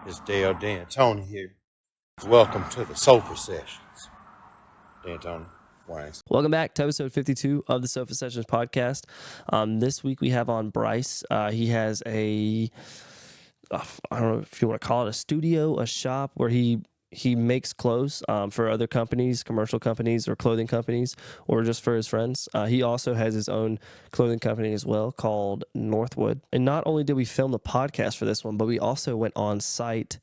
It's Dale D'Antoni here. Welcome to the Sofa Sessions. D'Antoni, Wayne. Welcome back to episode 52 of the Sofa Sessions podcast. This week we have on Bryce. He has I don't know if you want to call it a studio, a shop where he makes clothes for other companies, commercial companies or clothing companies, or just for his friends. He also has his own clothing company as well called Northwood. And not only did we film the podcast for this one, but we also went on site.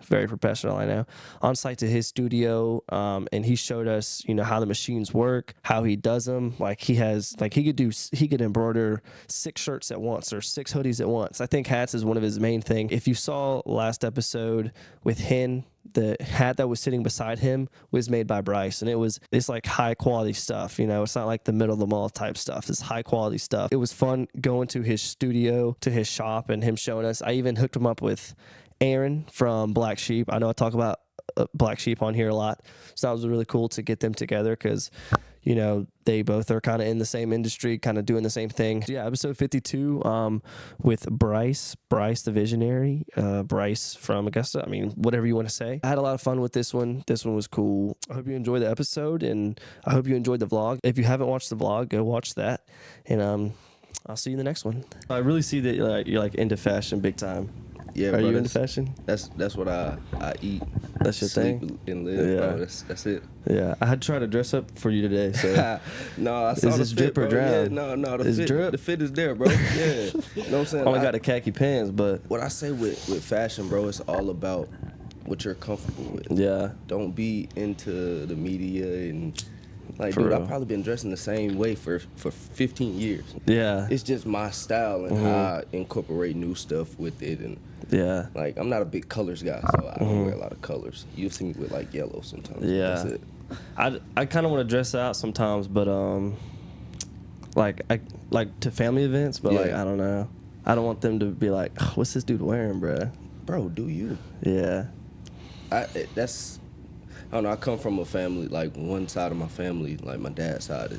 Very professional, I know. On site to his studio, and he showed us, how the machines work, how he does them. Like he could embroider 6 shirts at once or 6 hoodies at once. I think hats is one of his main things. If you saw last episode with him, the hat that was sitting beside him was made by Bryce, and it's like high quality stuff. It's not like the middle of the mall type stuff. It's high quality stuff. It was fun going to his studio, to his shop, and him showing us. I even hooked him up with Aaron from Black Sheep. I know I talk about Black Sheep on here a lot, so that was really cool to get them together because, they both are kind of in the same industry, kind of doing the same thing. So yeah, episode 52 with Bryce the Visionary, Bryce from Augusta. I mean, whatever you want to say. I had a lot of fun with this one. This one was cool. I hope you enjoyed the episode, and I hope you enjoyed the vlog. If you haven't watched the vlog, go watch that, and I'll see you in the next one. I really see that you're like into fashion big time. Yeah, are bro, you into fashion? That's what I eat. That's your sleep, thing? and live. Yeah. Bro. That's it. Yeah, I had to try to dress up for you today. So no, I saw is the this fit, drip or bro. drown? Yeah, no, Is fit. drip? The fit is there, bro. Yeah, you know what I'm saying. Only got the khaki pants, but what I say with fashion, bro, it's all about what you're comfortable with. yeah, Don't be into the media and. Like, For dude, real. I've probably been dressing the same way for 15 years. yeah, It's just my style and how I incorporate new stuff with it. And, yeah. like, I'm not a big colors guy, so I don't wear a lot of colors. You'll see me with, like, yellow sometimes. Yeah. That's it. I kind of want to dress out sometimes, but like to family events, but like Yeah. I don't know. I don't want them to be like, oh, what's this dude wearing, bruh? Bro, do you? Yeah, I don't know. I come from a family, like one side of my family, like my dad's side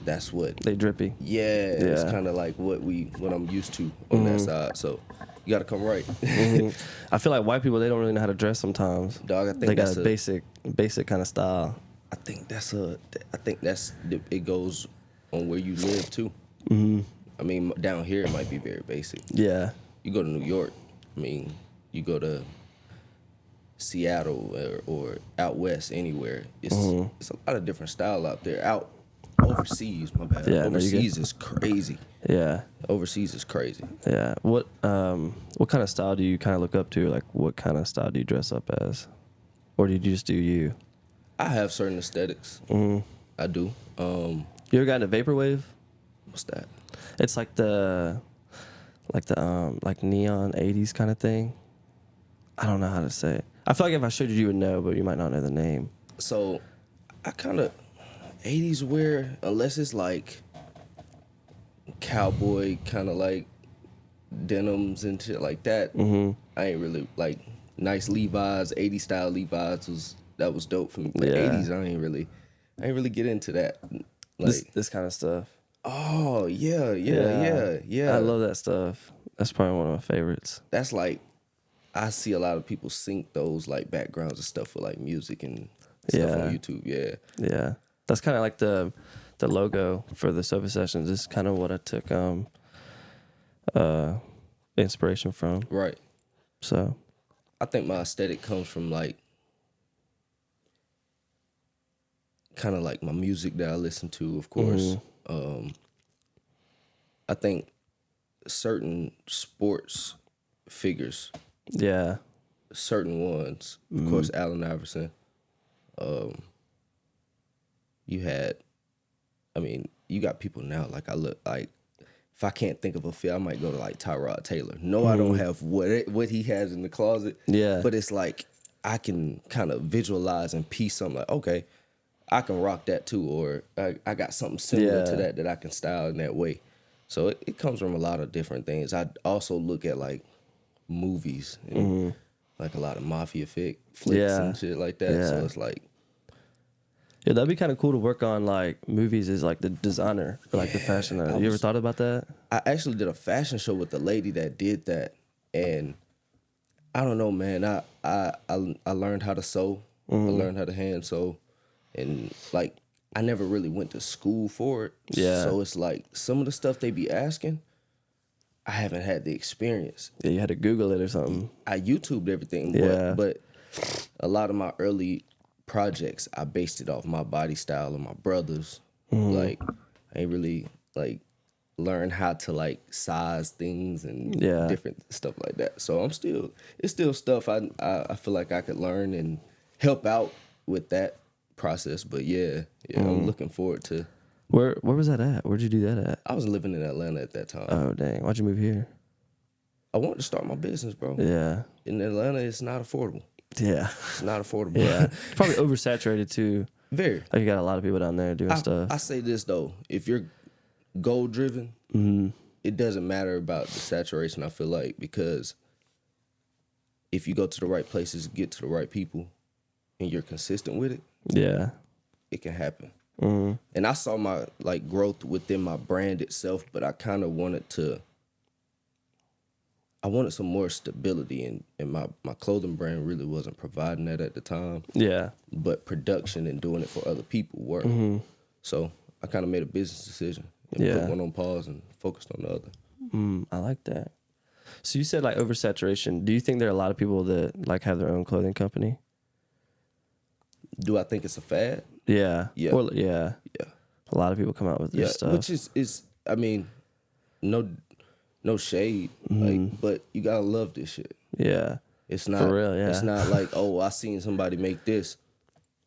that's what. they drippy. Yeah, it's Yeah. kind of like what I'm used to on that side. So you got to come right. I feel like white people, they don't really know how to dress sometimes. Dog, I think They got that's a basic kind of style. I think it goes on where you live too. I mean, down here it might be very basic. Yeah, You go to New York, I mean, you go to Seattle or out west, anywhere. It's a lot of different style out there. Out overseas, my bad. Yeah, no, you overseas is crazy. yeah. Overseas is crazy. Yeah. What kind of style do you kind of look up to? Like, what kind of style do you dress up as, or do you just do you? I have certain aesthetics. I do. You ever gotten a vaporwave? What's that? It's like the neon 80s kind of thing. I don't know how to say it. I feel like if I showed you, you would know, but you might not know the name. So, I kind of 80s wear, unless it's like cowboy kind of like denims and shit like that. I ain't really like nice Levi's, 80s style Levi's was dope for me. But Yeah. 80s, I ain't really get into that. Like, This kind of stuff. oh yeah. I love that stuff. That's probably one of my favorites. That's like, I see a lot of people sync those like backgrounds and stuff for like music and stuff Yeah. on YouTube. Yeah. Yeah, that's kind of like the logo for the Sofa Sessions. This is kind of what I took inspiration from. Right. So I think my aesthetic comes from like kind of like my music that I listen to, of course. I think certain sports figures, yeah, certain ones, of course, Allen Iverson. You got people now, like I look like, if I can't think of a fit, I might go to like Tyrod Taylor. No, I don't have what he has in the closet. Yeah. But it's like I can kind of visualize and piece something like, okay, I can rock that too, or I got something similar to that I can style in that way. So it comes from a lot of different things. I also look at like movies and like a lot of mafia flicks and shit like that. Yeah. So it's like, yeah, that'd be kind of cool to work on like movies as like the designer or like the fashion. You ever thought about that? I actually did a fashion show with the lady that did that. And I don't know, man. I learned how to sew. I learned how to hand sew, and like I never really went to school for it. Yeah. So it's like some of the stuff they be asking, I haven't had the experience. Yeah, you had to Google it or something. I YouTubed everything, Yeah. but a lot of my early projects, I based it off my body style and my brothers. Like I ain't really like learn how to like size things and Yeah. different stuff like that. So it's still stuff I feel like I could learn and help out with that process. But yeah, I'm looking forward to. Where was that at? Where'd you do that at? I was living in Atlanta at that time. Oh dang! Why'd you move here? I wanted to start my business, bro. Yeah. In Atlanta, it's not affordable. Yeah. It's not affordable. Yeah. It's probably oversaturated too. Very. Like you got a lot of people down there doing stuff. I say this though, if you're goal driven, it doesn't matter about the saturation. I feel like, because if you go to the right places, get to the right people, and you're consistent with it, Yeah. it can happen. And I saw my like growth within my brand itself, but I kind of I wanted some more stability, and my clothing brand really wasn't providing that at the time. Yeah. But production and doing it for other people were. So I kind of made a business decision and Yeah. put one on pause and focused on the other. I like that. So you said like oversaturation. Do you think there are a lot of people that like have their own clothing company? Do I think it's a fad? Yeah. Yeah. Well, yeah. Yeah. A lot of people come out with this stuff. Which is I mean, no shade, like, but you gotta love this shit. Yeah. It's not For real, yeah. It's not like, oh, I seen somebody make this.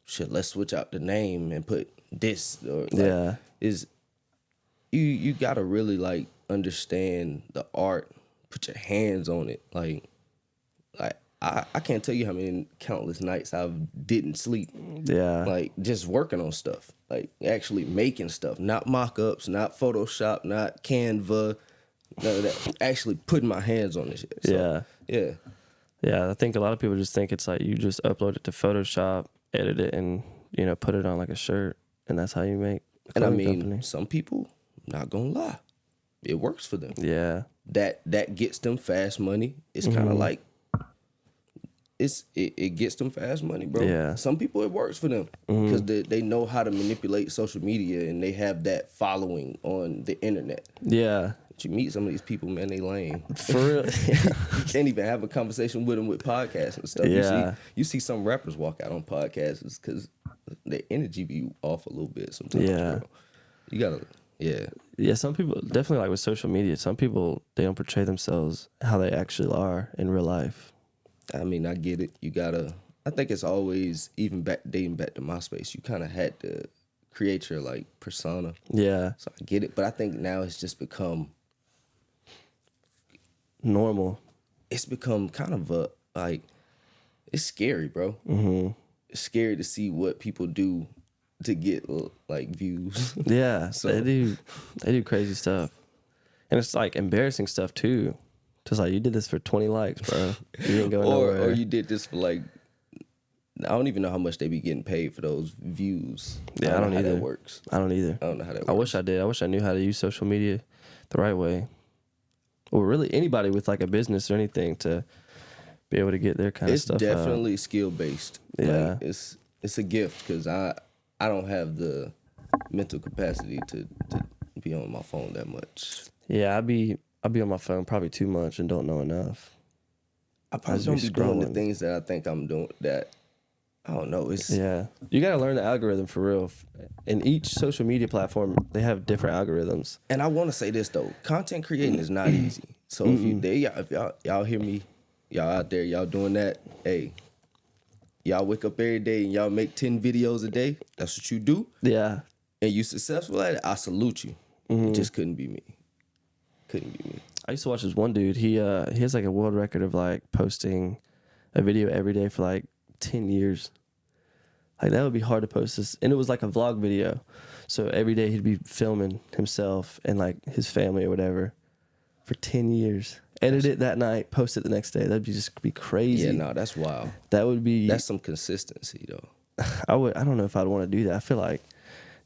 Shit, let's switch out the name and put this. Or like, Yeah. Is you gotta really like understand the art, put your hands on it. Like I can't tell you how many countless nights I didn't sleep. Yeah. Like just working on stuff, like actually making stuff, not mock-ups, not Photoshop, not Canva, none of that. Actually putting my hands on this shit. So, yeah. Yeah. I think a lot of people just think it's like you just upload it to Photoshop, edit it, and put it on like a shirt, and that's how you make a And I clothing mean, company. some people, not gonna lie, it works for them. Yeah. That gets them fast money. It's kind of like it gets them fast money, bro. Yeah. Some people it works for them because they know how to manipulate social media and they have that following on the internet. Yeah. But you meet some of these people, man, they lame. For real. You can't even have a conversation with them with podcasts and stuff. Yeah. You see some rappers walk out on podcasts because their energy be off a little bit sometimes. Yeah. Bro. You gotta, yeah. Yeah, some people definitely like with social media. Some people they don't portray themselves how they actually are in real life. I mean, I get it. You gotta. I think it's always even dating back to MySpace. You kind of had to create your like persona. Yeah, So I get it, but I think now it's just become normal. It's become kind of a like it's scary, bro. It's scary to see what people do to get like views. Yeah, So- they do crazy stuff, and it's like embarrassing stuff too. Just like you did this for 20 likes, bro. You didn't go nowhere. or you did this for like I don't even know how much they be getting paid for those views. Yeah, I don't know how either. that works. I don't either. I don't know how that works. I wish I did. I wish I knew how to use social media the right way. Or really anybody with like a business or anything to be able to get their kind of It's stuff definitely skill based. Yeah. Like, it's a gift because I don't have the mental capacity to be on my phone that much. Yeah, I'd be on my phone probably too much and don't know enough. I probably As don't you be doing the scrolling. things that I think I'm doing. That I don't know. It's Yeah. You got to learn the algorithm for real. In each social media platform, they have different algorithms. And I want to say this though, content creating is not easy. So if y'all hear me, y'all out there, y'all doing that, hey, y'all wake up every day and y'all make 10 videos a day. That's what you do, Yeah. and you successful at it. I salute you. It just couldn't be me. Couldn't be me. I used to watch this one dude. He has like a world record of like posting a video every day for like 10 years. Like that would be hard to post this. And it was like a vlog video. So every day he'd be filming himself and like his family or whatever for 10 years. Edit it that night, post it the next day. That'd just be crazy. Yeah, no, that's wild. That would be That's some consistency though. I don't know if I'd want to do that. I feel like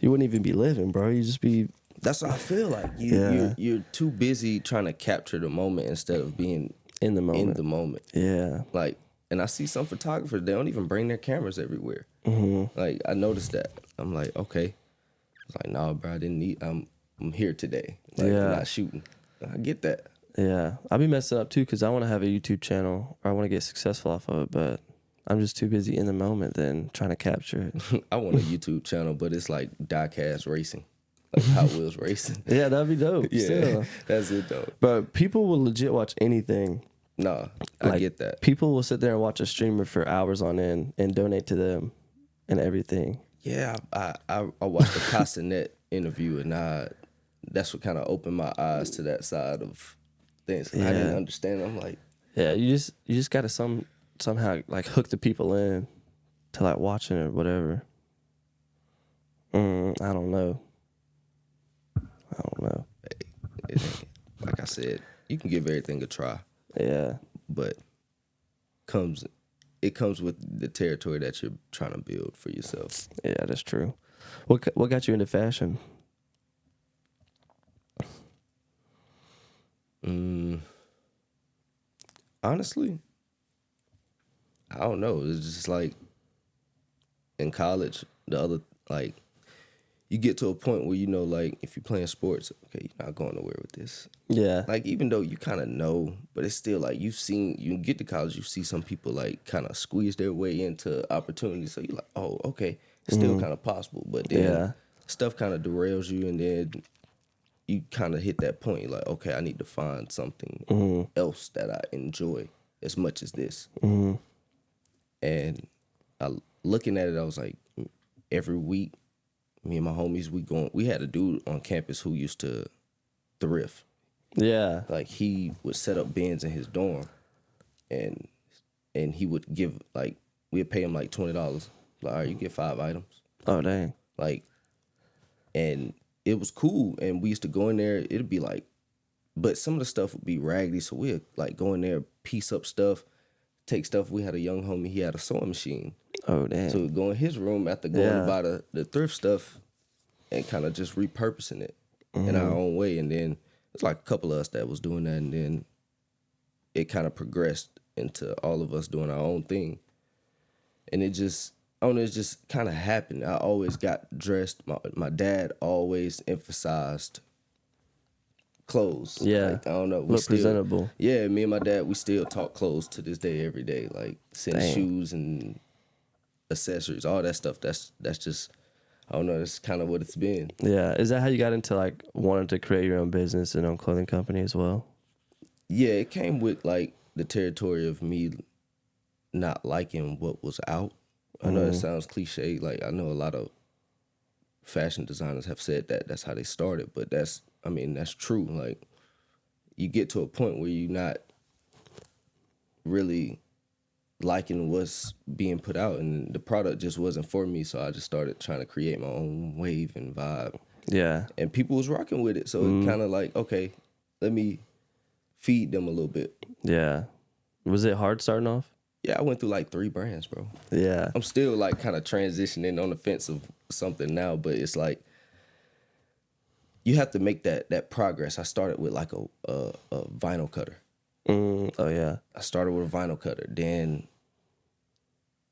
you wouldn't even be living, bro. You just be That's what I feel like. Yeah. You're too busy trying to capture the moment instead of being in the moment. in the moment. Yeah. Like, and I see some photographers, they don't even bring their cameras everywhere. Like, I noticed that. I'm like, okay. It's like, nah, bro, I didn't need. I'm here today. Like, Yeah. I'm not shooting. I get that. Yeah. I'll be messing up too because I want to have a YouTube channel or I want to get successful off of it, but I'm just too busy in the moment than trying to capture it. I want a YouTube channel, but it's like diecast racing, like Hot Wheels racing. Yeah, that'd be dope. Yeah, Still. that's it though. But people will legit watch anything. Nah, I Like, get that. People will sit there and watch a streamer for hours on end and donate to them and everything. Yeah, I watched the Castanet interview, and that's what kind of opened my eyes to that side of things. I didn't understand. I'm like, Yeah, you just gotta somehow like hook the people in to like watching it or whatever. I don't know. it ain't, like I said, you can give everything a try, Yeah. but it comes with the territory that you're trying to build for yourself. Yeah, that's true. What got you into fashion? Honestly, I don't know. It's just like in college, like you get to a point where like if you're playing sports, okay, you're not going nowhere with this. Yeah. Like even though you kind of know, but it's still like you get to college, you see some people like kind of squeeze their way into opportunities. So you're like, oh, okay, it's still kind of possible. But then stuff kind of derails you, and then you kind of hit that point. You're like, okay, I need to find something else that I enjoy as much as this. And looking at it, I was like, every week, me and my homies, we had a dude on campus who used to thrift. Yeah. Like he would set up bins in his dorm, and he would give like we'd pay him like $20. Like, all right, you get 5 items. Oh dang. Like, and it was cool. And we used to go in there. It'd be like, but some of the stuff would be raggedy, so we'd like go in there, piece up stuff, take stuff. We had a young homie. He had a sewing machine. Oh damn. So we'd go in his room after going to buy the thrift stuff, and kind of just repurposing it in our own way. And then it's like a couple of us that was doing that, and then it kind of progressed into all of us doing our own thing. And it just, I don't know, it just kind of happened. I always got dressed. My dad always emphasized clothes. Yeah. Like, I don't know. Look presentable. Yeah, me and my dad, we still talk clothes to this day, every day. Like, send Dang. shoes and accessories, all that stuff. That's just, I don't know, that's kind of what it's been. Yeah. Is that how you got into like wanting to create your own business and own clothing company as well? Yeah, it came with like the territory of me not liking what was out. I know that sounds cliche. Like, I know a lot of fashion designers have said that that's how they started, but that's true. Like, you get to a point where you're not really liking what's being put out, and the product just wasn't for me, so I just started trying to create my own wave and vibe. Yeah. And people was rocking with it, so it kind of like, okay, let me feed them a little bit. Yeah. Was it hard starting off? Yeah, I went through like 3 brands, bro. Yeah. I'm still like kind of transitioning on the fence of something now, but it's like you have to make that progress. I started with like a vinyl cutter. Oh yeah. I started with a vinyl cutter. Then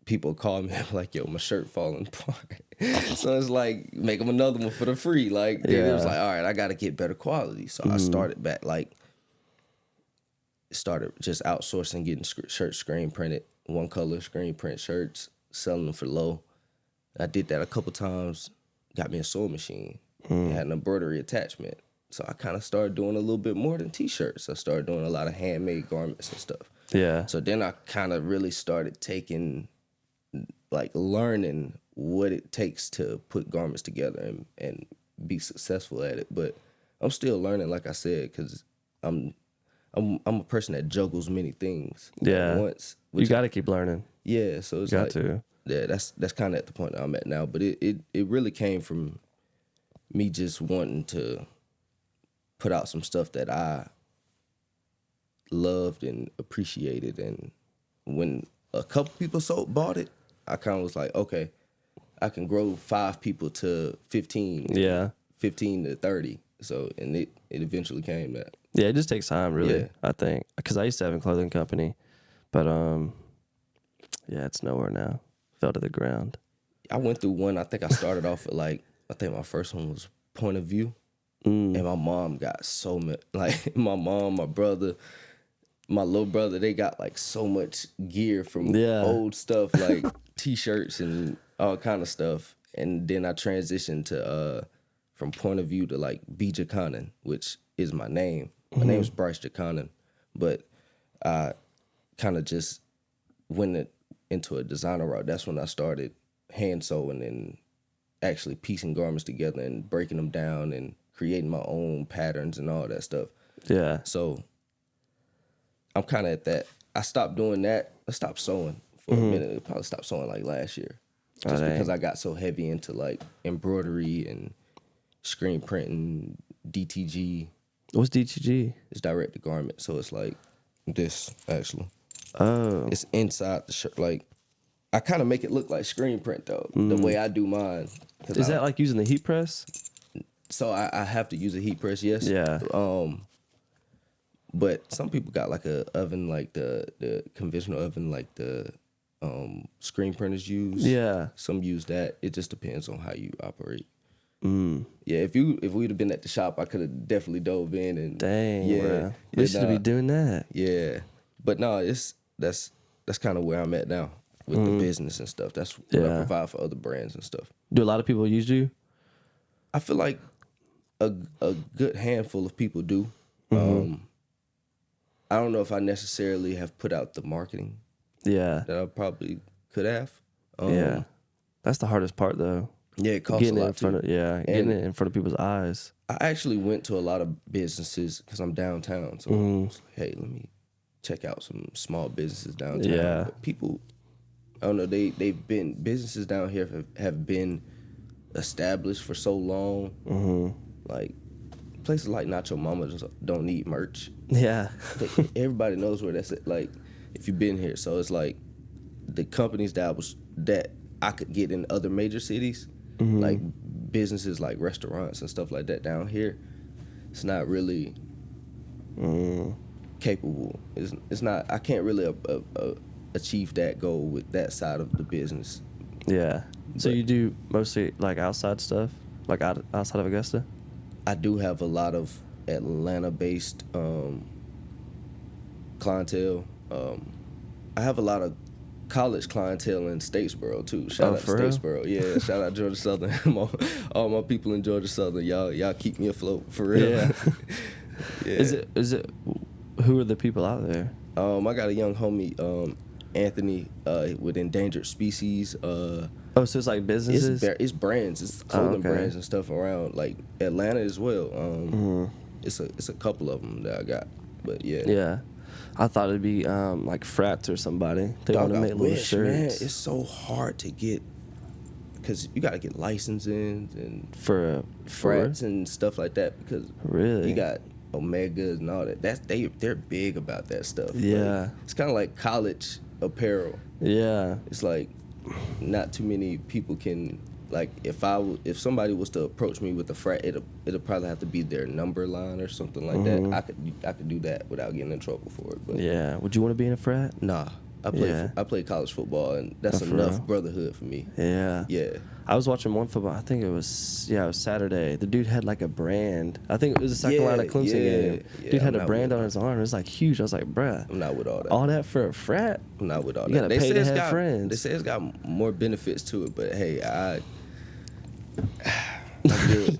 people call me like, yo, my shirt falling apart. So it's like, make them another one for the free. Like, then it was like, all right, I got to get better quality. So I started back started just outsourcing, getting shirts screen printed, one color screen print shirts, selling them for low. I did that a couple times, got me a sewing machine, had an embroidery attachment. So I kind of started doing a little bit more than t-shirts. I started doing a lot of handmade garments and stuff. Yeah. So then I kind of really started learning what it takes to put garments together and be successful at it. But I'm still learning, like I said, because I'm a person that juggles many things at once. You got to keep learning. Yeah, so it's yeah, that's kind of at the point that I'm at now. But it really came from me just wanting to put out some stuff that I loved and appreciated. And when a couple people bought it, I kind of was like, okay, I can grow 5 people to 15. Yeah. 15 to 30. So, and it eventually came that. Yeah, it just takes time, really. Yeah. I think because I used to have a clothing company, but yeah, it's nowhere now. Fell to the ground. I went through one. I think I started off at like, I think my first one was Point of View, and my mom got so much. Like my mom, my brother, my little brother, they got like so much gear from old stuff, like T-shirts and all kind of stuff. And then I transitioned to from Point of View to like B. Jaconan, which is my name. My name is Bryce Jaconan, but I kind of just went into a designer route. That's when I started hand sewing and actually piecing garments together and breaking them down and creating my own patterns and all that stuff. Yeah. So I'm kind of at that. I stopped doing that. I stopped sewing for a minute. I probably stopped sewing like last year, just because I got so heavy into like embroidery and screen printing, DTG. What's DTG? It's direct to garment, so it's like this actually. Oh. It's inside the shirt. Like I kind of make it look like screen print though, the way I do mine. Is that like using the heat press? So I have to use a heat press, yes. Yeah. But some people got like a oven, like the conventional oven, like the screen printers use. Yeah. Some use that. It just depends on how you operate. Yeah, if we'd have been at the shop, I could have definitely dove in and Bro. We should be doing that. Yeah, but no, that's kind of where I'm at now with the business and stuff. That's what I provide for other brands and stuff. Do a lot of people use you? I feel like a good handful of people do. I don't know if I necessarily have put out the marketing that I probably could have. Yeah, that's the hardest part though. Yeah, it costs Getting a it lot in front too. of getting it in front of people's eyes. I actually went to a lot of businesses because I'm downtown. So I was like, hey, let me check out some small businesses downtown. Yeah. But people, I don't know, they've been, businesses down here have been established for so long. Like places like Nacho Mama just don't need merch. Yeah. Everybody knows where that's at. Like if you've been here. So it's like the companies that I could get in other major cities, like businesses like restaurants and stuff like that down here, it's not really capable. It's not. I can't really achieve that goal with that side of the business. Yeah. So But you do mostly like outside stuff, like outside of Augusta? I do have a lot of Atlanta-based clientele. I have a lot of college clientele in Statesboro too. Shout out to for real? Statesboro. Yeah, shout out Georgia Southern. All my people in Georgia Southern. Y'all keep me afloat for real. Yeah. Yeah. Is it who are the people out there? I got a young homie, Anthony, with endangered species. Oh, so it's like businesses? It's brands. It's clothing okay. brands and stuff around like Atlanta as well. It's a couple of them that I got. But yeah. Yeah. I thought it'd be like frats or somebody. They want to I make little wish, man. shirts. It's so hard to get because you got to get licensing and For frats and stuff like that because Really? you got Omegas and all that. They're big about that stuff. Yeah. Like, it's kind of like college apparel. Yeah. It's like not too many people can like if somebody was to approach me with a frat, it'll probably have to be their number line or something like that. I could do that without getting in trouble for it. But Yeah. Would you want to be in a frat? nah, I play college football and that's Oh, for enough real? brotherhood for me. Yeah. Yeah. I was watching one football. I think it was Saturday. The dude had like a brand. I think it was the second line of Clemson game. yeah, Dude had I'm a not brand with on his arm. It was like huge. I was like, bruh, I'm not with all that. all that for a frat? I'm not with all You that. gotta pay to have friends. They say it's got more benefits to it, but hey, I'm good.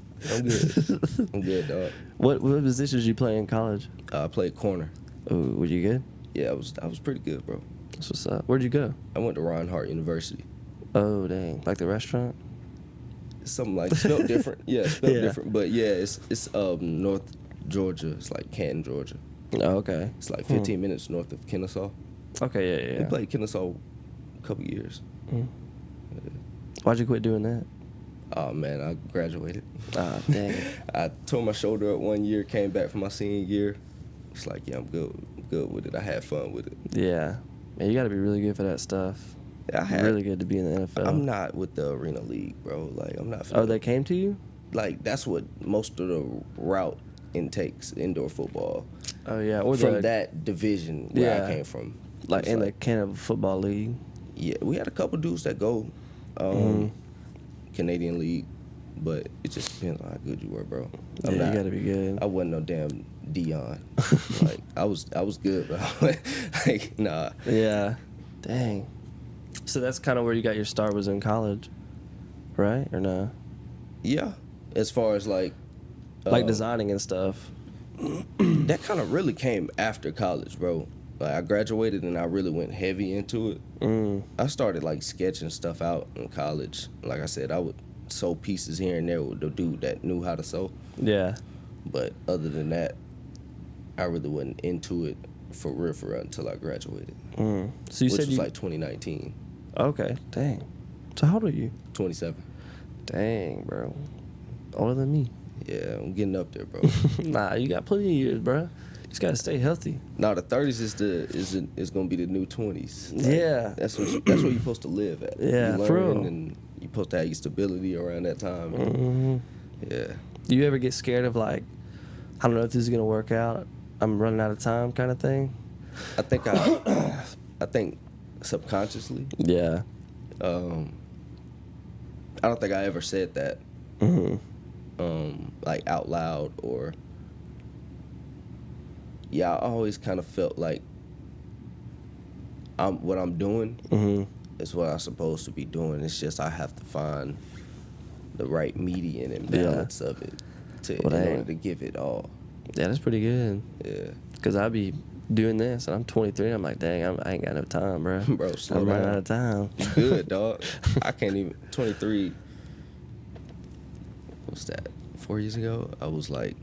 I'm good, dog. What positions you play in college? I played corner. Oh, were you good? Yeah, I was pretty good, bro. That's what's up. Where'd you go? I went to Reinhardt University. Oh, dang. Like the restaurant? Something like spelled different. Yeah, spelled Yeah. different. But yeah, it's North Georgia. It's like Canton, Georgia. Oh, okay. It's like 15 minutes north of Kennesaw. Okay, yeah. We played Kennesaw a couple years. Why'd you quit doing that? Oh man, I graduated. Ah, dang. I tore my shoulder up one year, came back for my senior year. It's like, yeah, I'm good with it. I had fun with it. Yeah. Man, you got to be really good for that stuff. Really good to be in the NFL. I'm not with the Arena League, bro. Like, I'm not. Oh, they came to you? Like, that's what most of the route intakes, indoor football. Oh yeah, or From that division where I came from. Like It's in the Canada Football League. Yeah, we had a couple dudes that go Canadian League, but it just depends on how good you were, bro. You gotta be good. I wasn't no damn Dion. Like I was good, bro. Like nah. Yeah. Dang. So that's kind of where you got your start, was in college, right? Or no? Yeah, as far as like designing and stuff. that kind of really came after college, bro. Like I graduated and I really went heavy into it. I started like sketching stuff out in college. Like I said, I would sew pieces here and there with the dude that knew how to sew. Yeah. But other than that, I really wasn't into it for real until I graduated. So you which said was like 2019. Okay. Dang. So how old are you? 27. Dang, bro. Older than me. Yeah, I'm getting up there, bro. Nah, you got plenty of years, bro. Just gotta stay healthy. Now the 30s is gonna be the new 20s. Like, Yeah. that's where you're supposed to live at. Yeah, you for learn real. and you're supposed to have your stability around that time. Yeah. Do you ever get scared of like, I don't know if this is gonna work out, I'm running out of time kind of thing? I think subconsciously. Yeah. I don't think I ever said that. Like out loud or. Yeah, I always kind of felt like what I'm doing is what I'm supposed to be doing. It's just I have to find the right median and balance of it in order to give it all. Yeah, that's pretty good. Yeah. Because I be doing this, and I'm 23, and I'm like, dang, I ain't got no time, bro. Bro, slow I'm running down. out of time. You good, dog. I can't even. 23. What's that? 4 years ago? I was like,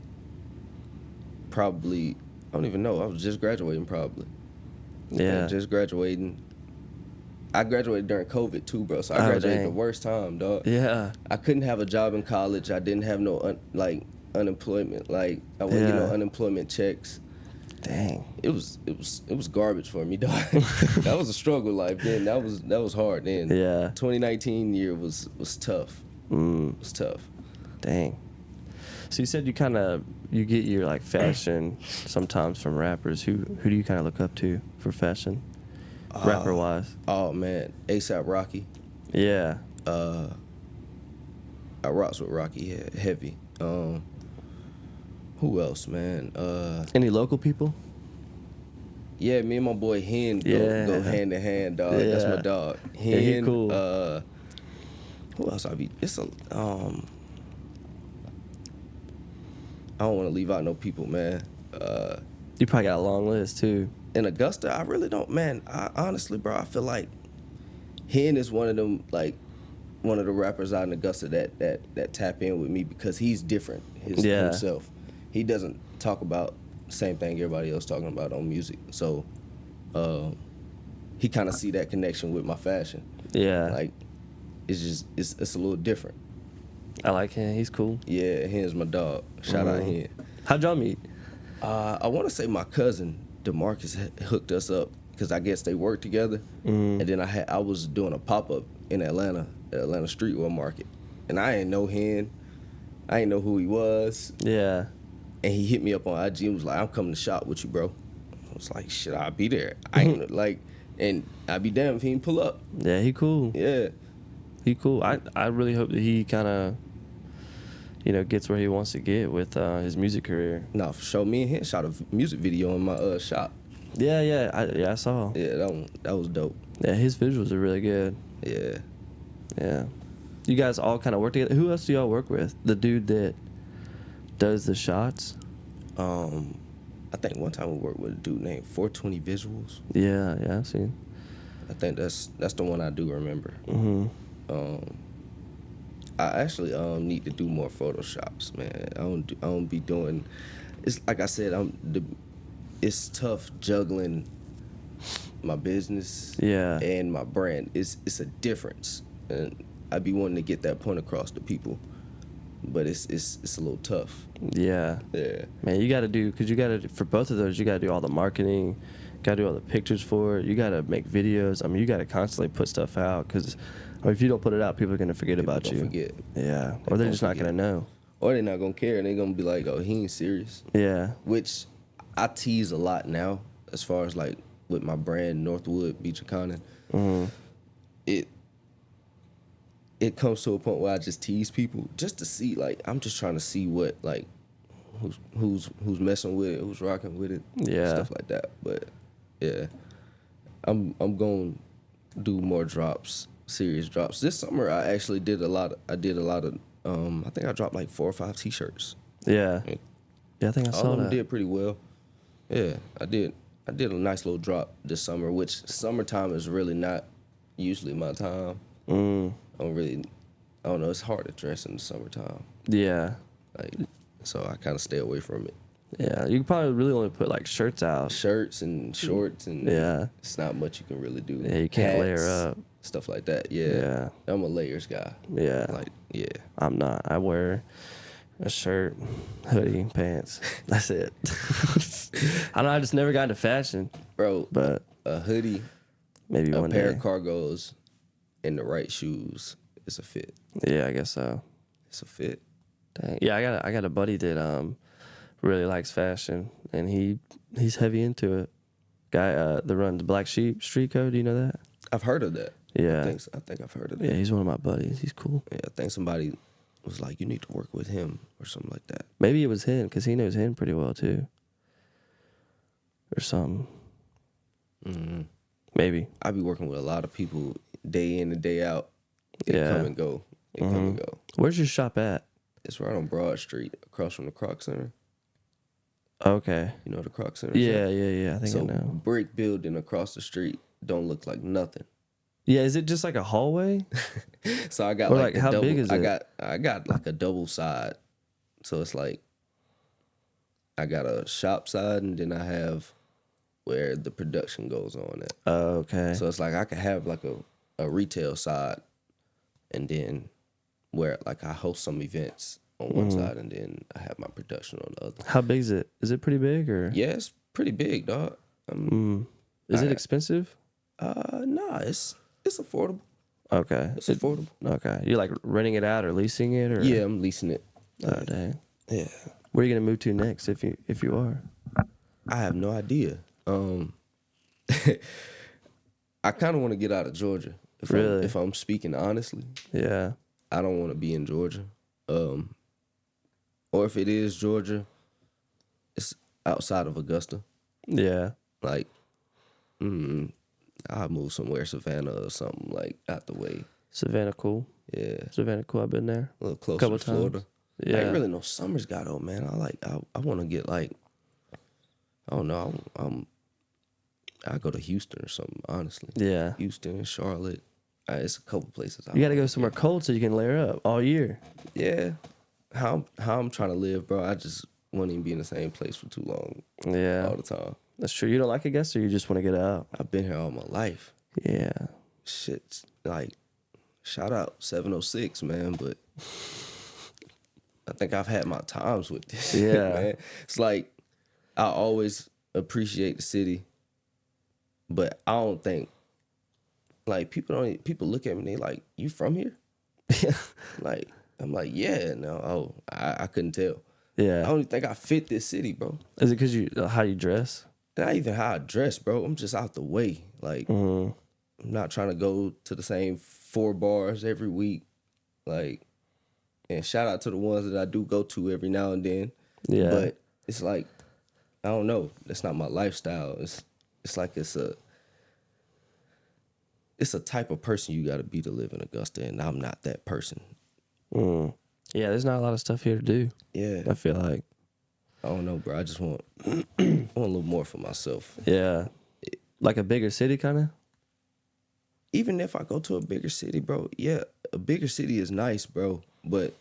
probably, I don't even know. I was just graduating, probably. Yeah. Just graduating. I graduated during COVID, too, bro. So I graduated dang. the worst time, dog. Yeah. I couldn't have a job in college. I didn't have no, unemployment. Like, I wouldn't get no unemployment checks. Dang. It was garbage for me, dog. That was a struggle life then. That was hard then. Yeah. 2019 year was tough. It was tough. Dang. So you said you get your like fashion sometimes from rappers. Who do you kind of look up to for fashion, rapper wise? Oh man, ASAP Rocky. Yeah. I rocks with Rocky heavy. Who else, man? Any local people? Yeah, me and my boy Hen go hand in hand, dog. Yeah. That's my dog. Hen. Yeah, he cool. Who else I be? It's a I don't want to leave out no people, man. You probably got a long list too. In Augusta, I really don't, man. Honestly, bro, I feel like Hen is one of them, like one of the rappers out in Augusta that tap in with me because he's different himself. He doesn't talk about the same thing everybody else talking about on music. So he kind of see that connection with my fashion. Yeah. Like it's a little different. I like him. He's cool. Yeah, Hen's my dog. Shout out Hen. How'd y'all meet? I want to say my cousin DeMarcus hooked us up because I guess they worked together. And then I was doing a pop-up in Atlanta, at Atlanta Streetwear Market. And I didn't know Hen. I didn't know who he was. Yeah. And he hit me up on IG and was like, I'm coming to shop with you, bro. I was like, shit, I'll be there. I ain't like, and I'd be damned if he didn't pull up. Yeah, he cool. Yeah. He cool. I really hope that he kind of, gets where he wants to get with his music career. No, for sure. Me and him shot a music video in my shop. Yeah, I saw. Yeah, that was dope. Yeah, his visuals are really good. Yeah. Yeah. You guys all kind of work together. Who else do y'all work with? The dude that does the shots? I think one time we worked with a dude named 420 Visuals. Yeah, I've seen. I think that's the one I do remember. I actually need to do more photoshops, man. I don't be doing. It's like I said, it's tough juggling my business and my brand. It's a difference, and I be wanting to get that point across to people, but it's a little tough. Yeah. Man, you got to do, because you got to, for both of those, you got to do all the marketing, got to do all the pictures for it. You got to make videos. I mean, you got to constantly put stuff out, because if you don't put it out, people are going to forget about you. Forget. Yeah. Or they're just not going to know. or they're not gonna care and they're gonna be like, oh, he ain't serious. Yeah. Which I tease a lot now, as far as like with my brand Northwood Beach Economy. It comes to a point where I just tease people just to see, like, I'm just trying to see what, like, who's messing with it, who's rocking with it, stuff like that. But yeah, I'm going to do more drops, serious drops. This summer I actually did a lot of I think I dropped like 4 or 5 t-shirts. Yeah, I think I All saw of them that. did pretty well. Yeah, I did a nice little drop this summer, which summertime is really not usually my time. I don't know, it's hard to dress in the summertime. Yeah. Like, so I kind of stay away from it. Yeah, you could probably really only put like shirts out. Shirts and shorts, and it's not much you can really do. Yeah, you can't layer up. Stuff like that. Yeah. I'm a layers guy. Yeah. Like, yeah. I'm not. I wear a shirt, hoodie, pants. That's it. I don't know, I just never got into fashion. Bro, but a hoodie, maybe a one pair day. of cargos, and the right shoes is a fit. Yeah, I guess so. It's a fit. Dang. Yeah, I got a buddy that really likes fashion, and he's heavy into it. Guy that runs Black Sheep Street Code. Do you know that? I've heard of that. Yeah, I think I've heard of that. Yeah, he's one of my buddies. He's cool. Yeah, I think somebody was like, you need to work with him or something like that. Maybe it was him because he knows him pretty well too, or something. Maybe. I be working with a lot of people day in and day out. They come and go. Come and go. Where's your shop at? It's right on Broad Street, across from the Croc Center. Okay. You know the Croc Center? Yeah. I think I know. Brick building across the street don't look like nothing. Yeah, is it just like a hallway? So I got Or like a how double. big is it? I got like a double side. So it's like I got a shop side, and then I have where the production goes on at. Oh, okay. So it's like I could have like a retail side, and then where like I host some events on one side, and then I have my production on the other. How big is it? Is it pretty big or? Yeah, it's pretty big, dog. Is it expensive? Nah, it's affordable. Okay. It's affordable. Okay. You like renting it out or leasing it or? Yeah, I'm leasing it. Oh dang. Yeah. Where are you gonna move to next if you are? I have no idea. I kind of want to get out of Georgia. If I'm speaking honestly. Yeah. I don't want to be in Georgia. Or if it is Georgia, it's outside of Augusta. Yeah. Like, I'll move somewhere, Savannah or something, like out the way. Savannah cool. Yeah. Savannah cool. I've been there. A little closer Couple to Florida. times. Yeah. I ain't really no summers guy though, man. I want to get like, I don't know. I go to Houston or something, honestly. Yeah. Houston, Charlotte. It's a couple places. You got to go somewhere cold so you can layer up all year. Yeah. How I'm trying to live, bro. I just won't even be in the same place for too long. Yeah. All the time. That's true. You don't like it, guess, or you just want to get out? I've been here all my life. Yeah. Shit. Like, shout out 706, man, but I think I've had my times with this shit, man. It's like I always appreciate the city, but I don't think like people look at me and they like, you from here? Like, I'm like, yeah, no, I couldn't tell. Yeah. I don't even think I fit this city, bro. Is it because how you dress? Not even how I dress, bro. I'm just out the way. Like, I'm not trying to go to the same 4 bars every week. Like, and shout out to the ones that I do go to every now and then. Yeah. But it's like, I don't know. That's not my lifestyle. It's like it's a type of person you got to be to live in Augusta, and I'm not that person. Yeah, there's not a lot of stuff here to do. Yeah. I feel like. I don't know, bro. I just want a little more for myself. Yeah. Like a bigger city, kind of? Even if I go to a bigger city, bro, yeah, a bigger city is nice, bro. But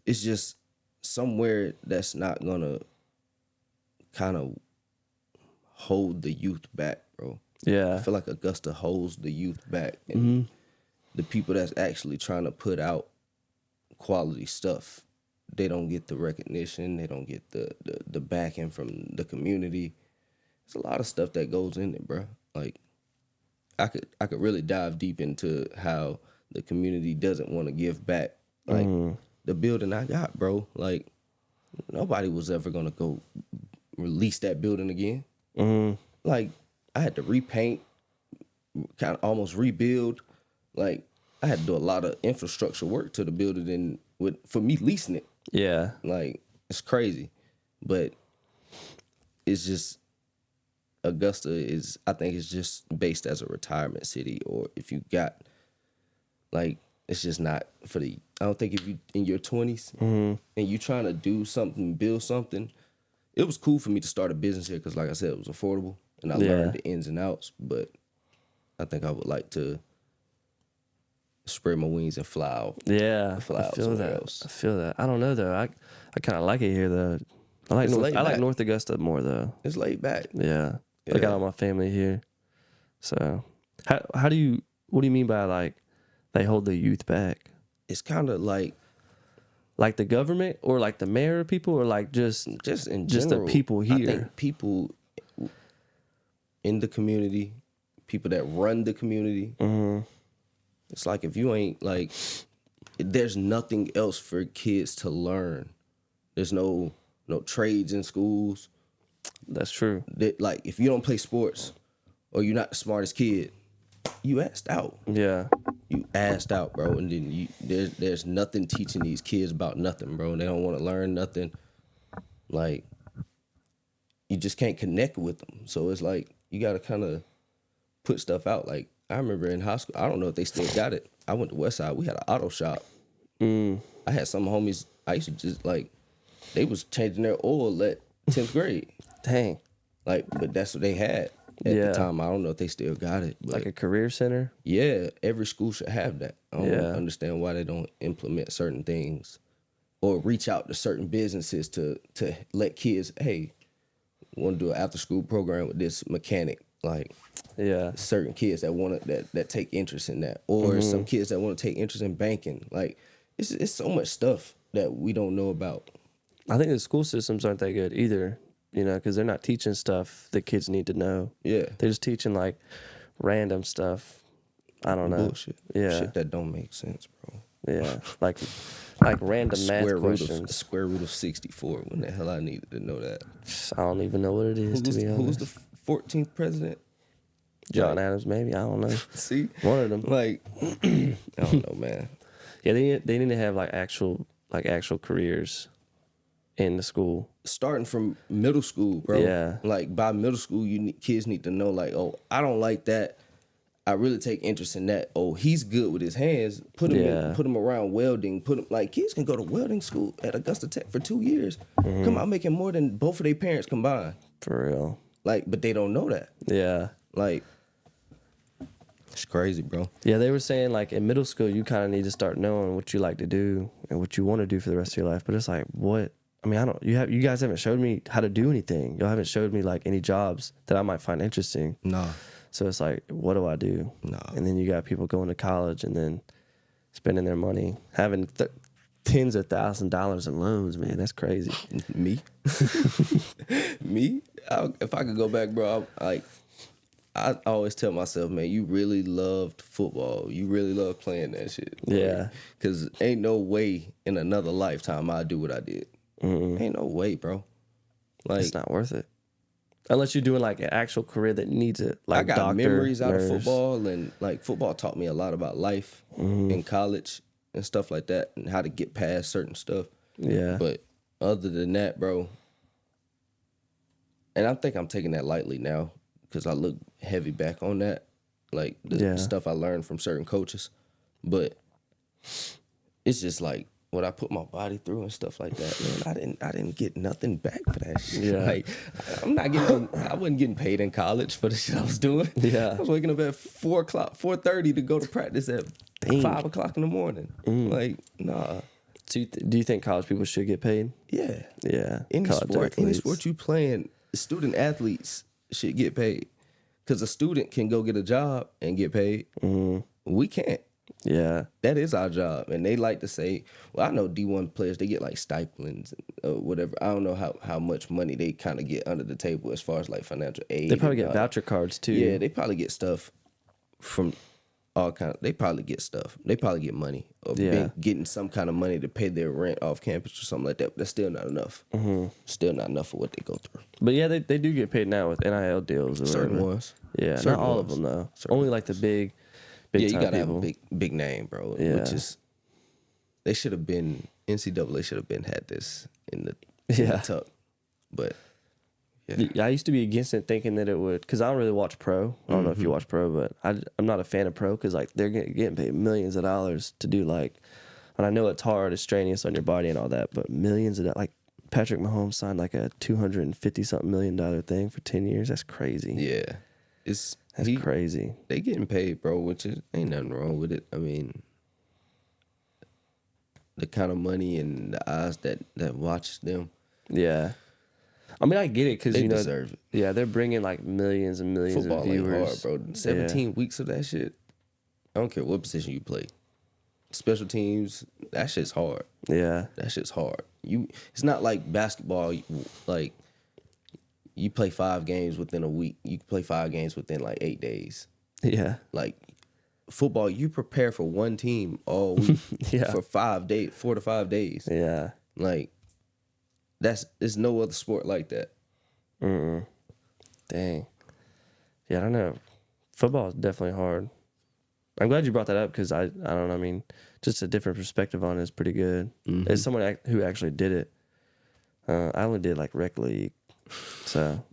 it's just somewhere that's not going to kind of hold the youth back, bro. Yeah. I feel like Augusta holds the youth back. And the people that's actually trying to put out quality stuff, they don't get the recognition. They don't get the backing from the community. There's a lot of stuff that goes in it, bro. Like, I could really dive deep into how the community doesn't want to give back. Like, the building I got, bro. Like, nobody was ever gonna go release that building again. Like, I had to repaint, kind of almost rebuild. Like, I had to do a lot of infrastructure work to the building for me leasing it. Yeah. Like, it's crazy. But it's just, Augusta is, I think it's just based as a retirement city, or if you got, like, it's just not for the, I don't think if you in your 20s and you trying to do something, build something, it was cool for me to start a business here because, like I said, it was affordable and I learned the ins and outs. But I think I would like to spread my wings and fly out. Yeah, Fly I out feel somewhere that. else. I feel that. I don't know though. I kind of like it here though. I like It's North. laid I like back. North Augusta more though. It's laid back. Yeah. I Yeah. got all my family here. So, how do you? What do you mean by like they hold the youth back? It's kind of like Like the government or like the mayor people or like just in just general, the people here? I think people in the community, people that run the community, it's like if you ain't like, there's nothing else for kids to learn. There's no trades in schools. That's true. Like if you don't play sports or you're not the smartest kid, you asked out. Yeah. You asked out, bro, and then there's nothing teaching these kids about nothing, bro. They don't want to learn nothing. Like, you just can't connect with them. So it's like you got to kind of put stuff out. Like, I remember in high school, I don't know if they still got it. I went to Westside. We had an auto shop. I had some homies. I used to just like, they was changing their oil at 10th grade. Dang. Like, but that's what they had at the time. I don't know if they still got it. But Like a career center. yeah, every school should have that. I don't Yeah. understand why they don't implement certain things or reach out to certain businesses to let kids, hey, want to do an after school program with this mechanic. Like, Yeah. certain kids that want to that take interest in that, or some kids that want to take interest in banking. Like, it's so much stuff that we don't know about. I think the school systems aren't that good either, you know, because they're not teaching stuff that kids need to know. Yeah, They're just teaching like random stuff. I don't know. bullshit. Yeah. Shit that don't make sense, bro. Yeah. Like random math questions. Square root of 64. When the hell I needed to know that? I don't even know what it is, to be honest. Who was the 14th president? John Adams, maybe. I don't know. See, One of them. like, I don't know, man. Yeah, they need to have like actual careers in the school. Starting from middle school, bro. Yeah. Like, by middle school, kids need to know, like, oh, I don't like that. I really take interest in that. Oh, he's good with his hands. Put him around welding. Like, kids can go to welding school at Augusta Tech for 2 years. Come out making more than both of their parents combined. For real. Like, but they don't know that. Yeah. Like, it's crazy, bro. Yeah, they were saying like in middle school you kind of need to start knowing what you like to do and what you want to do for the rest of your life. But it's like, what? I mean, you guys haven't showed me how to do anything. Y'all haven't showed me like any jobs that I might find interesting. Nah. So it's like, what do I do? No. And then you got people going to college and then spending their money, having tens of $1,000s in loans, man. That's crazy. Me? Me? If I could go back, bro, I always tell myself, man, you really loved football. You really loved playing that shit. Yeah. Because ain't no way in another lifetime I'd do what I did. Ain't no way, bro. Like, It's not worth it. Unless you're doing like an actual career that needs it. Like I got doctor, memories out nurse. of football, and like football taught me a lot about life in college and stuff like that, and how to get past certain stuff. Yeah. But other than that, bro, and I think I'm taking that lightly now because I look heavy back on that, like the stuff I learned from certain coaches. But it's just like what I put my body through and stuff like that, man. I didn't get nothing back for that shit. Yeah. Like, I wasn't getting paid in college for the shit I was doing. Yeah. I was waking up at 4:30 to go to practice at 5 o'clock in the morning. Like, nah. So do you think college people should get paid? Yeah. Yeah. Any College athletes. sport you playing, student athletes should get paid. Because a student can go get a job and get paid. We can't. Yeah. That is our job. And they like to say, well, I know D1 players, they get like stipends or whatever. I don't know how much money they kind of get under the table as far as like financial aid. They probably get and, voucher cards too. Yeah, they probably get stuff from all kind. They probably get stuff. They probably get money or getting some kind of money to pay their rent off campus or something like that. But that's still not enough. Still not enough for what they go through. But yeah, they do get paid now with NIL deals or Certain whatever. ones. Yeah, Certain not all ones. of them though. Certain Only like the big Yeah, you time gotta people. have a big name, bro. Yeah. Which is they should have been NCAA should have been had this in the tuck. But I used to be against it, thinking that it would, because I don't really watch pro. I don't know if you watch pro, but I'm not a fan of pro because like they're getting paid millions of dollars to do like, and I know it's hard, it's strenuous on your body and all that, but millions of like Patrick Mahomes signed like a $250-something million thing for 10 years. That's crazy. yeah, That's crazy. They getting paid, bro, which is ain't nothing wrong with it. I mean, the kind of money and the eyes that watch them, Yeah. I mean, I get it because they you know, deserve it. yeah, they're bringing like millions and millions Football of viewers. ain't hard, bro. 17 weeks of that shit. I don't care what position you play. Special teams, that shit's hard. Yeah, That shit's hard. It's not like basketball. Like you play 5 games within a week. You can play 5 games within like 8 days. yeah, Like football, you prepare for one team all week for 5 days, 4 to 5 days. yeah. Like there's no other sport like that. Dang. Yeah, I don't know. Football is definitely hard. I'm glad you brought that up because I don't know. I mean, just a different perspective on it is pretty good. As someone who actually did it, I only did like rec league, so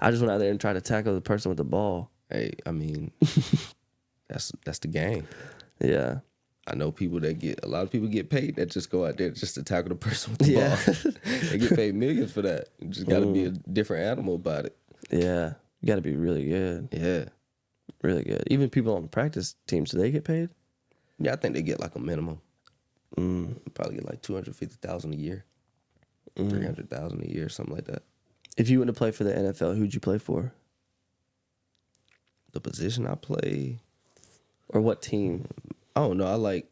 I just went out there and tried to tackle the person with the ball. Hey, I mean, that's the game. Yeah, I know a lot of people get paid that just go out there just to tackle the person with the ball. They get paid millions for that. You just got to be a different animal about it. yeah. You got to be really good. Yeah. Really good. Even people on the practice teams, do they get paid? Yeah, I think they get like a minimum. Probably get like $250,000 a year, $300,000 a year, something like that. If you went to play for the NFL, who'd you play for? The position I play, Or what team? I don't know. I like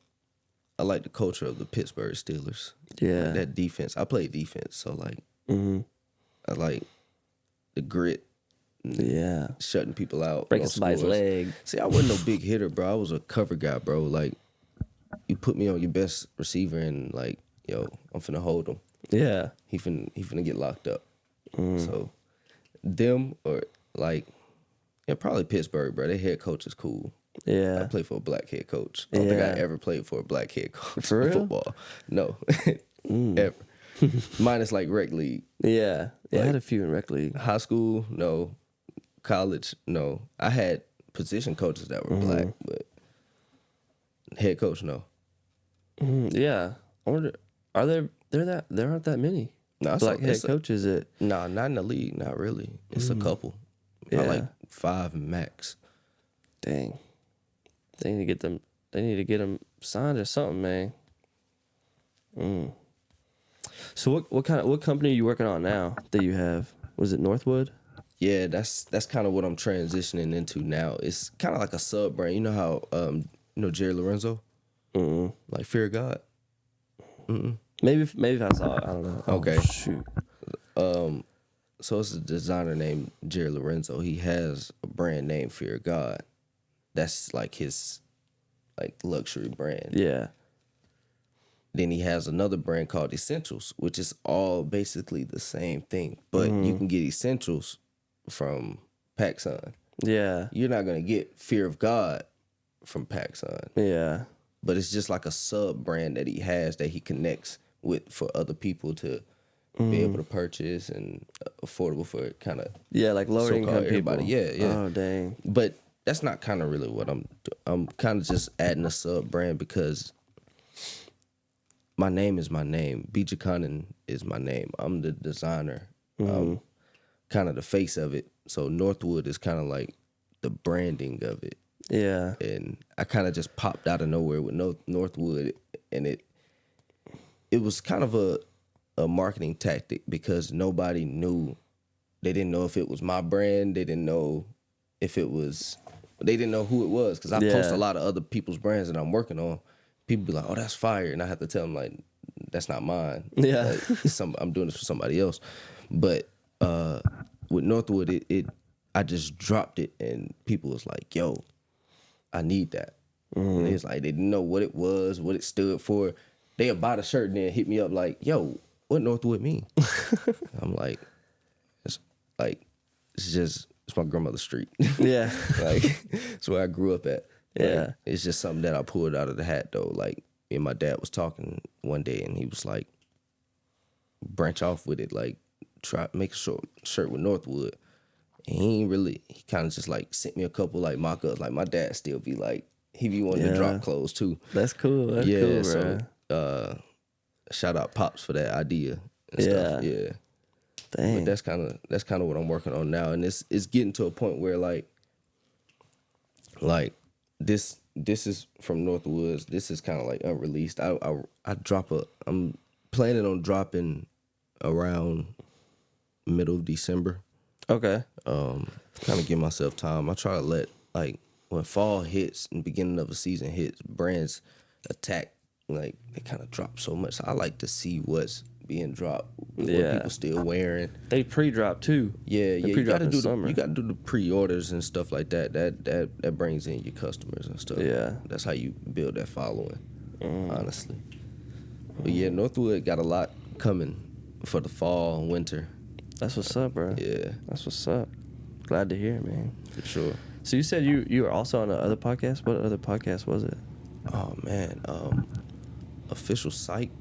the culture of the Pittsburgh Steelers. Yeah. Like that defense. I play defense, so like I like the grit. Yeah. Shutting people out, Breaking no somebody's scores. leg. See, I wasn't no big hitter, bro. I was a cover guy, bro. Like, you put me on your best receiver and like, yo, I'm finna hold him. Yeah. He finna get locked up. So, them or like, yeah, probably Pittsburgh, bro. Their head coach is cool. Yeah. I play for a black head coach. I don't think I ever played for a black head coach For in real? football. No, ever. Minus like rec league. Yeah. I had a few in rec league. High school, no. College, no. I had position coaches that were black, but head coach, no. Yeah. I wonder, there aren't that many No, black head coaches at. No, not in the league, not really. It's a couple. Probably Yeah. like 5 max. Dang. They need to get them signed or something, man. So what company are you working on now that you have? Was it Northwood? Yeah, that's kind of what I'm transitioning into now. It's kind of like a sub brand. You know how Jerry Lorenzo, like Fear of God. Maybe if I saw it, I don't know. Okay. Oh, shoot. So it's a designer named Jerry Lorenzo. He has a brand named Fear of God. That's like his luxury brand. Yeah. Then he has another brand called Essentials, which is all basically the same thing. But you can get Essentials from PacSun. Yeah. You're not going to get Fear of God from PacSun. Yeah. But it's just like a sub brand that he has that he connects with for other people to be able to purchase and affordable for kind of Yeah, like lower income so-called people. everybody. Yeah. Oh, dang. But that's not kind of really what I'm kind of just adding a sub brand because my name is my name. B. Jaconin is my name. I'm the designer. I'm kind of the face of it. So Northwood is kind of like the branding of it. Yeah. And I kind of just popped out of nowhere with Northwood, and it was kind of a marketing tactic because nobody knew. They didn't know if it was my brand. They didn't know if it was. They didn't know who it was because I post a lot of other people's brands that I'm working on. People be like, "Oh, that's fire," and I have to tell them like, "That's not mine. Yeah, I'm doing this for somebody else." But with Northwood, I just dropped it, and people was like, "Yo, I need that. And it's like they didn't know what it was, what it stood for. They'll buy the shirt and then hit me up like, yo, what Northwood mean? I'm like, it's my grandmother's street. Yeah. Like, it's where I grew up at. Yeah. Like, it's just something that I pulled out of the hat though. Like, me and my dad was talking one day and he was like, branch off with it, like try make a shirt with Northwood. And he kind of just like sent me a couple like mock-ups. Like my dad still be like, he be wanting to drop clothes too. That's cool. That's cool, bro. So shout out Pops for that idea and stuff. Yeah. Dang. But that's kind of what I'm working on now. And it's getting to a point where like this is from Northwoods. This is kind of like unreleased. I'm planning on dropping around middle of December. Okay. Kind of give myself time. I try to let like when fall hits and beginning of a season hits, brands attack, like they kind of drop so much. So I like to see what's being dropped, what people still wearing. They pre-drop too. Yeah, They you pre-drop gotta in do summer. you gotta do the pre-orders and stuff like that. That brings in your customers and stuff. Yeah. That's how you build that following, honestly. But yeah, Northwood got a lot coming for the fall and winter. That's what's up, bro. Yeah, That's what's up. Glad to hear, man. for sure. So you said you were also on another podcast. What other podcast was it? Oh man, Official Psych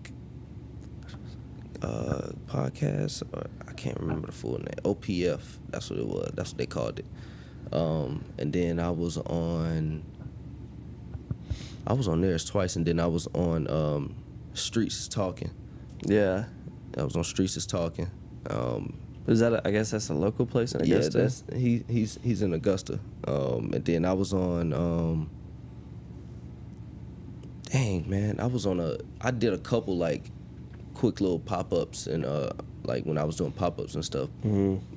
podcast, or I can't remember the full name. OPF, that's what it was. That's what they called it. And then I was on theirs twice, and then I was on Streets is Talking. Yeah. I was on Streets is Talking. Is that? I guess that's a local place in Augusta. Yeah, he's in Augusta. And then I was on dang man, I did a couple like quick little pop-ups and like when I was doing pop-ups and stuff,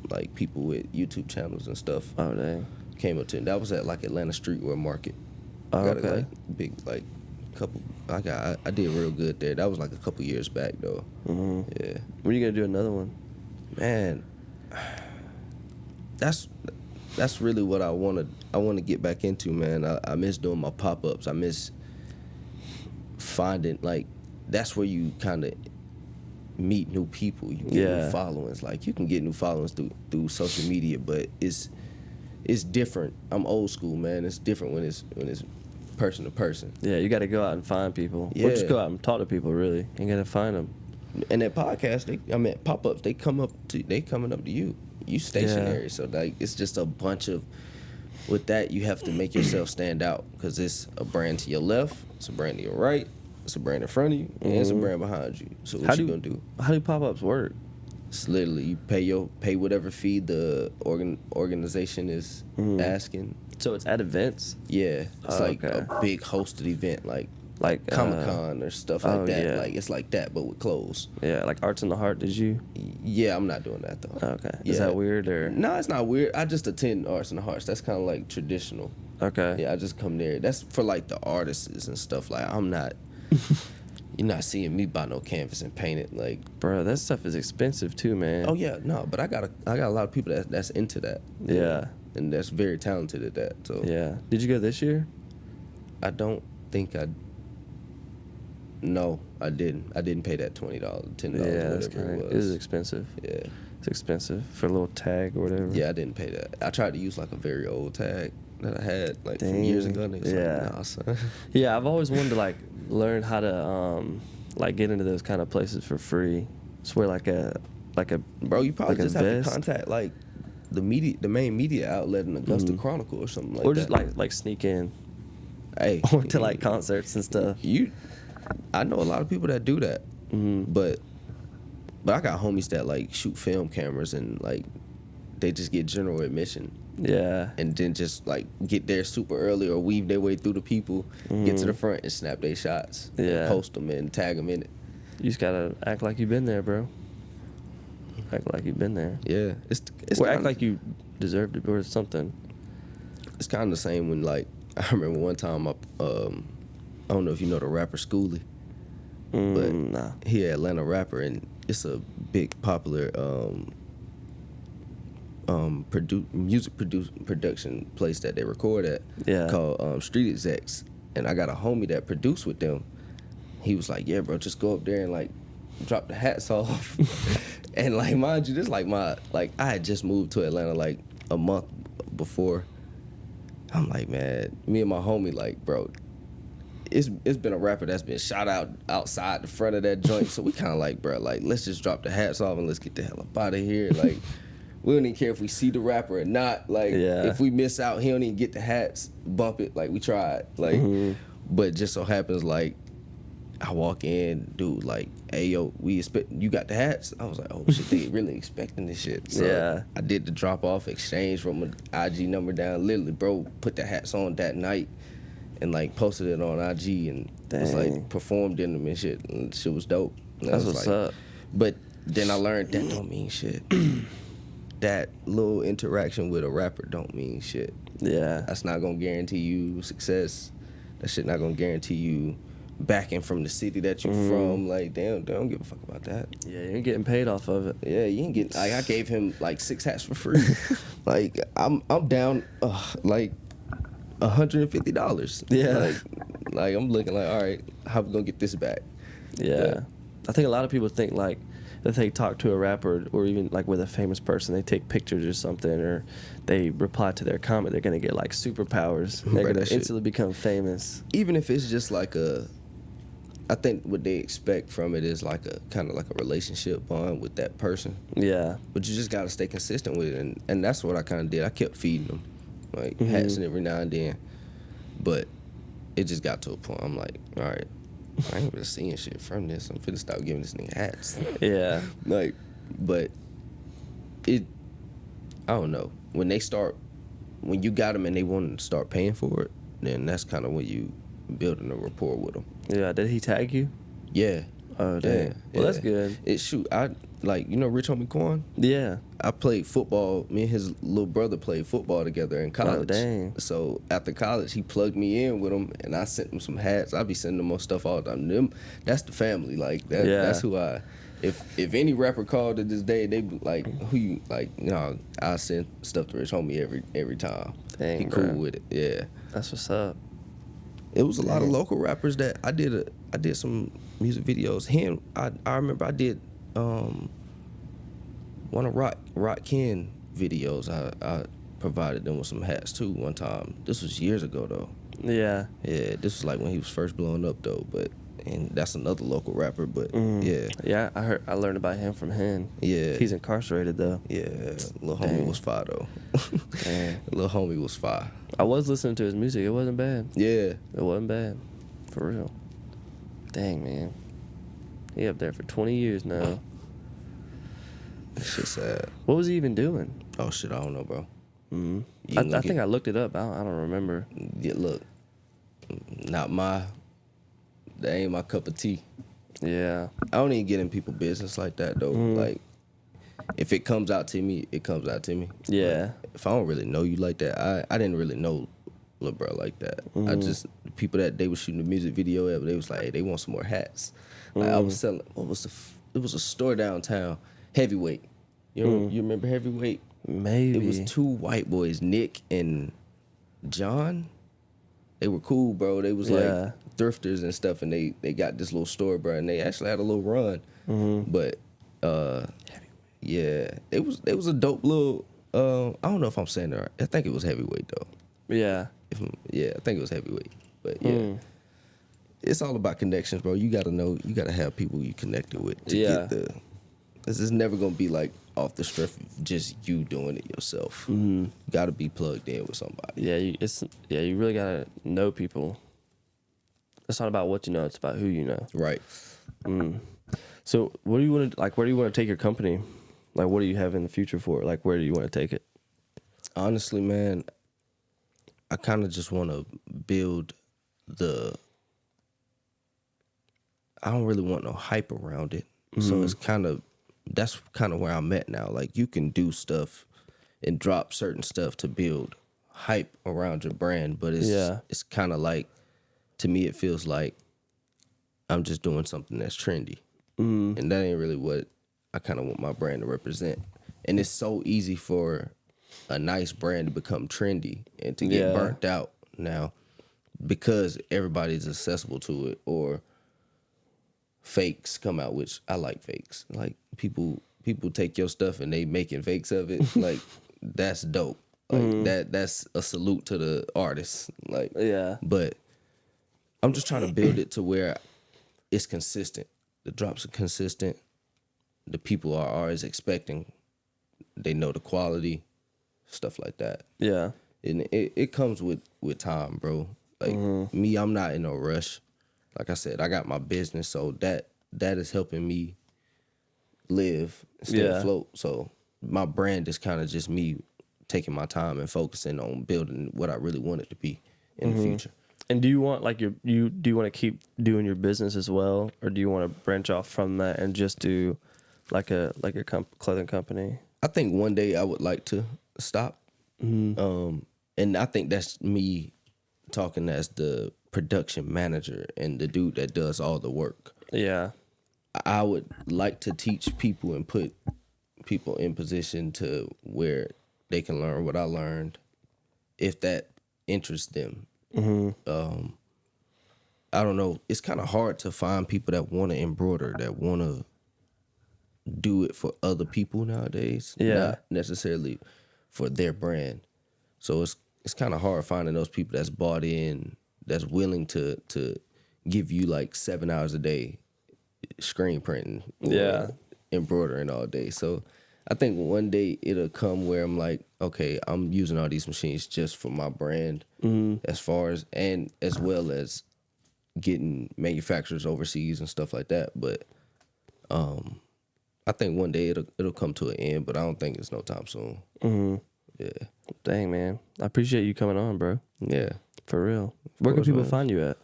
like people with YouTube channels and stuff Oh dang. came up to me. That was at like Atlanta Streetwear Market. Oh, Got okay. a like big like couple. I did real good there. That was like a couple years back though. Yeah, When are you gonna do another one? man, that's really what I want to get back into, man. I miss doing my pop-ups. I miss finding like that's where you kind of meet new people. You get new followings. Like you can get new followings through social media, but it's different. I'm old school, man. It's different when it's person to person. Yeah, you got to go out and find people. Yeah. Or just go out and talk to people. Really, you got to find them. And that podcast, pop-ups, they coming up to you. You stationary, so like it's just a bunch of. With that, you have to make yourself stand out because it's a brand to your left, it's a brand to your right, it's a brand in front of you, and it's a brand behind you. So what you gonna do? How do pop-ups work? It's literally you pay whatever fee the organization is asking. So it's at events, Yeah, it's like okay. a big hosted event, like like Comic-Con or stuff like that. yeah. Like it's like that, but with clothes. Yeah, like Arts in the Heart. Did you? Yeah, I'm not doing that though. Okay. Is that weird or? No, it's not weird. I just attend Arts in the Hearts. That's kind of like traditional. Okay. Yeah, I just come there. That's for like the artists and stuff. Like I'm not. You're not seeing me buy no canvas and paint it. Like, Bro, that stuff is expensive too, man. oh yeah, no, but I got a lot of people that's into that. Yeah. And that's very talented at that. So Yeah. Did you go this year? I don't think No, I didn't. I didn't pay that $20, $10, Yeah, that's whatever kind it of. It is was. expensive. Yeah, It's expensive for a little tag or whatever. yeah, I didn't pay that. I tried to use like a very old tag that I had like from years ago. And it was Yeah. like, nah, son. Yeah, I've always wanted to like learn how to like get into those kind of places for free. Swear like a Bro, you probably like a just have to vest? contact like the main media outlet in Augusta Chronicle or something like or that. just like sneak in hey, or to like concerts and stuff. I know a lot of people that do that, but I got homies that like shoot film cameras and like they just get general admission Yeah. and then just like get there super early or weave their way through the people, get to the front and snap their shots, and Yeah. post them and tag them in it. You just gotta act like you've been there, bro. Act like you've been there. Yeah, it's Or act kinda, like you deserved it or something. it's kind of the same when like I remember one time I don't know if you know the rapper Schoolie. But Nah. he an Atlanta rapper, and it's a big popular production place that they record at, Yeah. called Street Execs, and I got a homie that produced with them. He was like, "Yeah, bro, just go up there and like drop the hats off." And like, mind you, this like I had just moved to Atlanta like a month before. I'm like, man, me and my homie, like, bro, it's been a rapper that's been shot out outside the front of that joint. So we kind of like, bro, like, let's just drop the hats off and let's get the hell up out of here. Like, we don't even care if we see the rapper or not. Like, if we miss out, he don't even get the hats, bump it. Like, we tried. Like, but just so happens, like, I walk in, dude, like, hey, yo, you got the hats? I was like, oh, shit, they really expecting this shit. So I did the drop-off exchange, wrote my IG number down. Literally, bro, put the hats on that night and, like, posted it on IG and was, like, performed in them and shit. And shit was dope. And That's what's up. But then I learned that don't mean shit. That little interaction with a rapper don't mean shit. Yeah. That's not going to guarantee you success. That shit not going to guarantee you backing from the city that you from. Like, they don't give a fuck about that. Yeah, you ain't getting paid off of it. Yeah, you ain't getting, like, I gave him like 6 hats for free. Like, I'm down like $150. Yeah. Like I'm looking like, all right, how we gonna get this back? Yeah. I think a lot of people think like that they talk to a rapper or even like with a famous person, they take pictures or something, or they reply to their comment, they're gonna get like superpowers. They're gonna instantly become famous. Even if it's just like I think what they expect from it is like a kind of like a relationship bond with that person. Yeah. But you just gotta stay consistent with it, and that's what I kind of did. I kept feeding them, like hats and every now and then, but it just got to a point. I'm like, all right, I ain't really seeing shit from this. I'm finna start giving this nigga hats. Yeah. Like, but I don't know. When you got them and they want to start paying for it, then that's kind of when you building a rapport with them. Yeah. Did he tag you? Yeah. Oh, dang. Well, that's good. You know Rich Homie Quan? Yeah. I played football. Me and his little brother played football together in college. Oh, dang. So after college, he plugged me in with him, and I sent him some hats. I be sending them more stuff all the time. That's the family. Like that. Yeah. That's who I. If any rapper called to this day, they be like, who you like? You know, I send stuff to Rich Homie every time. Dang, he cool with it. Yeah. That's what's up. It was a lot of local rappers that I did some music videos. I remember I did one of Rock Ken videos. I provided them with some hats too one time. This was years ago though. Yeah. Yeah, this was like when he was first blowing up though. And that's another local rapper. But yeah. Yeah, I learned about him from Hen. Yeah. He's incarcerated though. Yeah, little homie was fire though. Little homie was fire. I was listening to his music. It wasn't bad. Yeah. It wasn't bad. For real. Dang, man. He up there for 20 years now. That shit sad. What was he even doing? Oh shit, I don't know, bro. I think I looked it up. I don't remember. Yeah, look, that ain't my cup of tea. Yeah. I don't even get in people's business like that though. Like, if it comes out to me, it comes out to me. Yeah. Like, if I don't really know you like that, I didn't really know Lil Bro like that. I just, the people that they were shooting the music video at, they was like, hey, they want some more hats. Like, I was selling, it was a store downtown, Heavyweight. You remember Heavyweight? Maybe. It was 2 white boys, Nick and John. They were cool, bro. They was like thrifters and stuff, and they got this little store, bro, and they actually had a little run. But yeah, it was a dope little. I don't know if I'm saying that right. I think it was Heavyweight though. Yeah. I think it was Heavyweight. But yeah, it's all about connections, bro. You gotta know, you gotta have people you connected with to get the. This is never gonna be like off the strength of just you doing it yourself. You gotta be plugged in with somebody. Yeah, you really gotta know people. It's not about what you know; it's about who you know. Right. So, what do you want to like? Where do you want to take your company? Like, what do you have in the future for it? Like, where do you want to take it? Honestly, man, I kind of just want to build I don't really want no hype around it. So it's that's kind of where I'm at now. Like, you can do stuff and drop certain stuff to build hype around your brand, but it's kind of like, to me, it feels like I'm just doing something that's trendy. And that ain't really what I kind of want my brand to represent. And it's so easy for a nice brand to become trendy and to get burnt out now because everybody's accessible to it, or fakes come out, which I like fakes. Like people take your stuff and they making fakes of it. Like that's dope. Like that's a salute to the artist. Like but I'm just trying to build it to where it's consistent. The drops are consistent. The people are always expecting. They know the quality, stuff like that. Yeah. And it comes with time, bro. Like me, I'm not in a rush. Like I said, I got my business, so that is helping me live, stay afloat. So my brand is kind of just me taking my time and focusing on building what I really want it to be in the future. And do you want like do you want to keep doing your business as well, or do you want to branch off from that and just do like a clothing company? I think one day I would like to stop. And I think that's me talking as the production manager and the dude that does all the work. Yeah. I would like to teach people and put people in position to where they can learn what I learned, if that interests them. I don't know. It's kind of hard to find people that want to embroider, that want to do it for other people nowadays. Not necessarily for their brand. So it's kind of hard finding those people that's bought in, that's willing to give you like 7 hours a day screen printing, embroidering all day. So I think one day it'll come where I'm like, okay, I'm using all these machines just for my brand, as far as, and as well as getting manufacturers overseas and stuff like that. But I think one day it'll come to an end, but I don't think it's no time soon. Yeah. Dang, man. I appreciate you coming on, bro. Yeah. For real. Where can people find you at?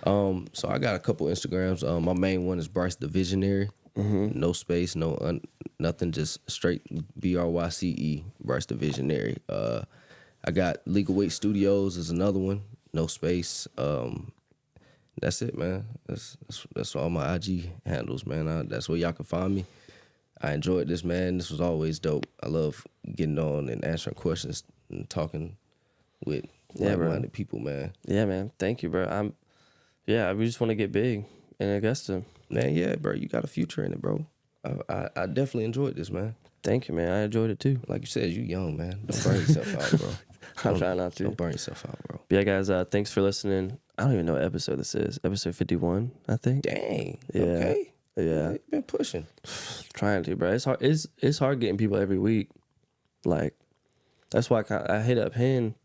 So I got a couple Instagrams. My main one is Bryce the Visionary. No space, nothing, just straight BRYCE, Bryce the Visionary. I got Legal Weight Studios is another one, no space. That's it, man. That's all my IG handles, man. That's where y'all can find me. I enjoyed this, man. This was always dope. I love getting on and answering questions and talking with like-minded people, man. Yeah, man. Thank you, bro. We just want to get big in Augusta. Man, yeah, bro. You got a future in it, bro. I definitely enjoyed this, man. Thank you, man. I enjoyed it too. Like you said, you young, man. Don't burn yourself out, bro. I'm trying not to. Don't burn yourself out, bro. Yeah, guys, thanks for listening. I don't even know what episode this is. Episode 51, I think. Dang. Yeah. Okay. Yeah. You've been pushing. Trying to, bro. It's hard. It's hard getting people every week. Like, that's why I hit up him,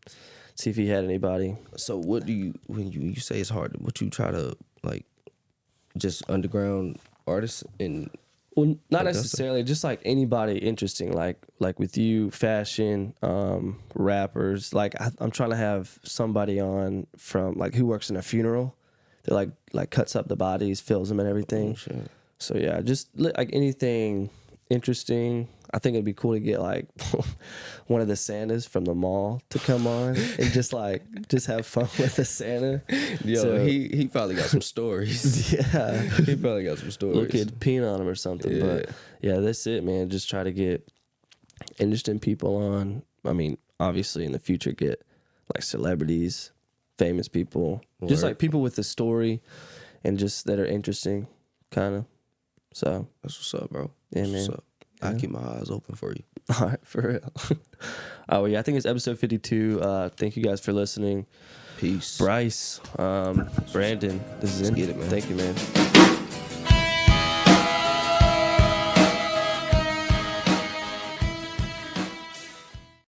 see if he had anybody. So what do you, when you say it's hard, what you try to, like, just underground artists in? Well, not necessarily, just like anybody interesting, like with you, fashion, rappers. Like I'm trying to have somebody on from like who works in a funeral that like cuts up the bodies, fills them and everything. Oh, shit. So yeah, just like anything interesting. I think it'd be cool to get like one of the Santas from the mall to come on and just have fun with the Santa. Yo, so, he probably got some stories. Yeah, he probably got some stories. Little kid peeing on him or something. Yeah. But yeah, that's it, man. Just try to get interesting people on. I mean, obviously in the future get like celebrities, famous people, just like people with a story and just that are interesting, kind of. So that's what's up, bro. Yeah, that's man. What's up. I keep my eyes open for you. All right, for real. Oh yeah, I think it's episode 52. Thank you guys for listening. Peace. Bryce, Brandon, this is it. Get it, man. Thank you, man.